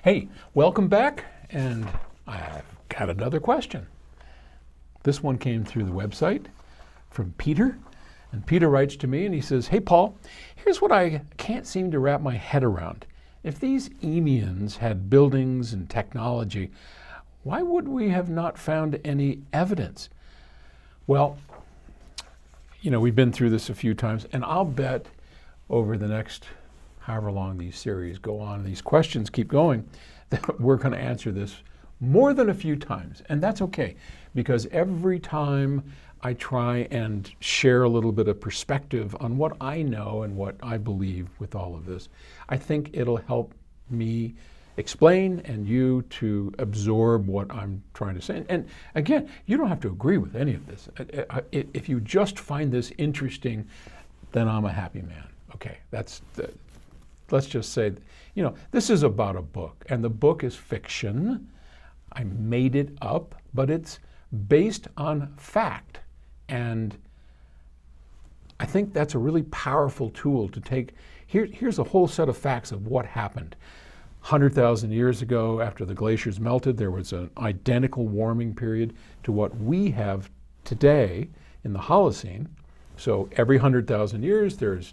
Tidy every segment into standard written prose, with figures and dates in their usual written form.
Hey, welcome back, and I've got another question. This one came through the website from Peter, and Peter writes to me and he says, "Hey Paul, here's what I can't seem to wrap my head around. If these Eemians had buildings and technology, why would we have not found any evidence?" Well, we've been through this a few times, and I'll bet over the next however long these series go on, these questions keep going, that we're going to answer this more than a few times. And that's okay, because every time I try and share a little bit of perspective on what I know and what I believe with all of this, I think it'll help me explain and you to absorb what I'm trying to say. And again, you don't have to agree with any of this. If you just find this interesting, then I'm a happy man. Okay, let's just say, this is about a book, and the book is fiction. I made it up, but it's based on fact. And I think that's a really powerful tool to take. Here's a whole set of facts of what happened. 100,000 years ago, after the glaciers melted, there was an identical warming period to what we have today in the Holocene. So every 100,000 years, there's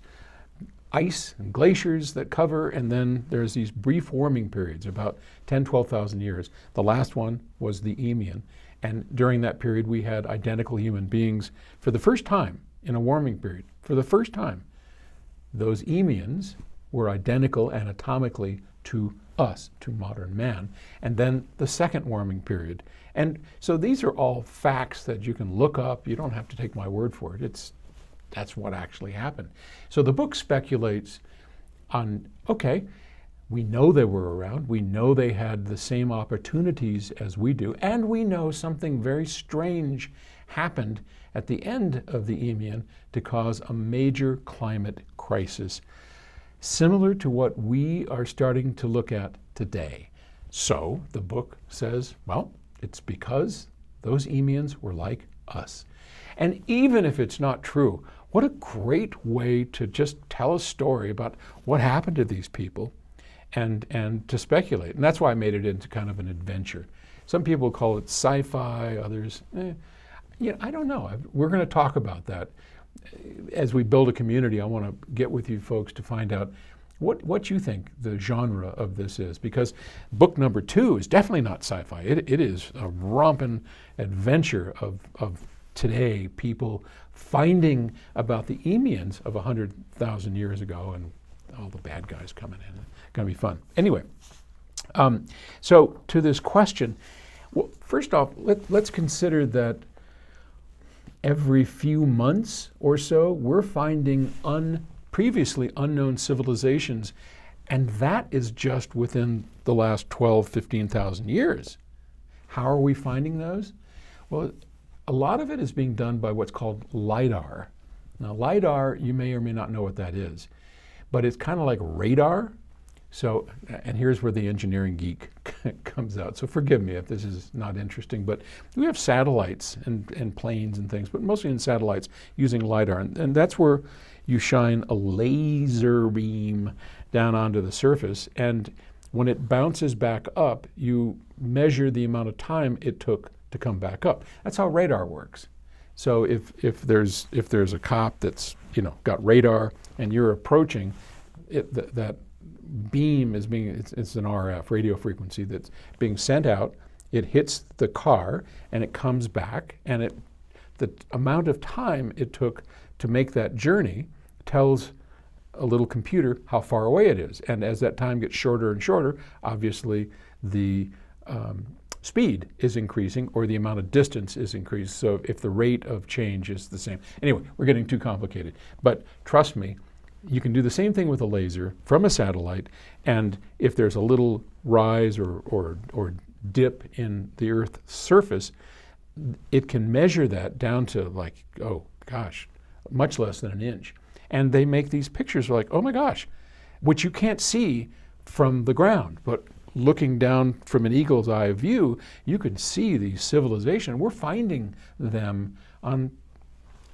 ice and glaciers that cover, and then there's these brief warming periods, about 10, 12,000 years. The last one was the Eemian. And during that period, we had identical human beings for the first time in a warming period. For the first time, those Eemians were identical anatomically to us, to modern man. And then the second warming period. And so these are all facts that you can look up. You don't have to take my word for it. That's what actually happened. So the book speculates on, okay, we know they were around, we know they had the same opportunities as we do, and we know something very strange happened at the end of the Eemian to cause a major climate crisis, similar to what we are starting to look at today. So the book says, well, it's because those Eemians were like us. And even if it's not true, what a great way to just tell a story about what happened to these people and to speculate. And that's why I made it into kind of an adventure. Some people call it sci-fi, others, I don't know. We're going to talk about that. As we build a community, I want to get with you folks to find out what you think the genre of this is, because book number 2 is definitely not sci-fi. It is a romping adventure of today, people finding about the Eemians of 100,000 years ago and all the bad guys coming in. It's going to be fun. Anyway, so to this question, well, first off, let's consider that every few months or so, we're finding previously unknown civilizations, and that is just within the last 12, 15,000 years. How are we finding those? Well, a lot of it is being done by what's called LIDAR. Now, LIDAR, you may or may not know what that is, but it's kind of like radar. So, and here's where the engineering geek comes out. So forgive me if this is not interesting, but we have satellites and planes and things, but mostly in satellites using LIDAR. And that's where you shine a laser beam down onto the surface. And when it bounces back up, you measure the amount of time it took to come back up. That's how radar works. So if there's a cop that's got radar and you're approaching, that beam is it's an RF, radio frequency, that's being sent out. It hits the car and it comes back, and the amount of time it took to make that journey tells a little computer how far away it is. And as that time gets shorter and shorter, obviously the speed is increasing, or the amount of distance is increased. So if the rate of change is the same. Anyway, we're getting too complicated. But trust me, you can do the same thing with a laser from a satellite, and if there's a little rise or dip in the Earth's surface, it can measure that down to much less than an inch. And they make these pictures like, oh my gosh, which you can't see from the ground, but looking down from an eagle's eye view, you can see these civilizations. We're finding them on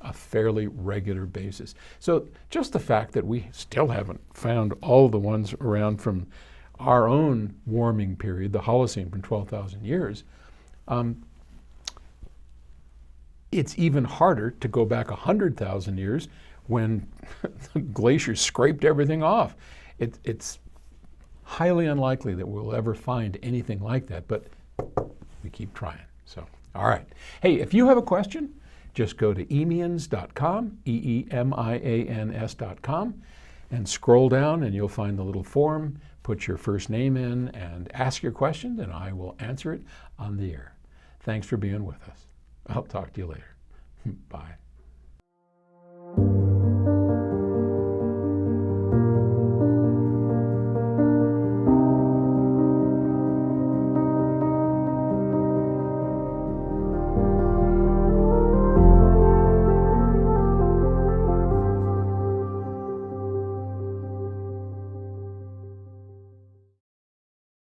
a fairly regular basis. So just the fact that we still haven't found all the ones around from our own warming period, the Holocene from 12,000 years, it's even harder to go back 100,000 years when the glaciers scraped everything off. It's highly unlikely that we'll ever find anything like that, but we keep trying. So, all right. Hey, if you have a question, just go to eemians.com, EEMIANS.com, and scroll down and you'll find the little form. Put your first name in and ask your question, and I will answer it on the air. Thanks for being with us. I'll talk to you later. Bye.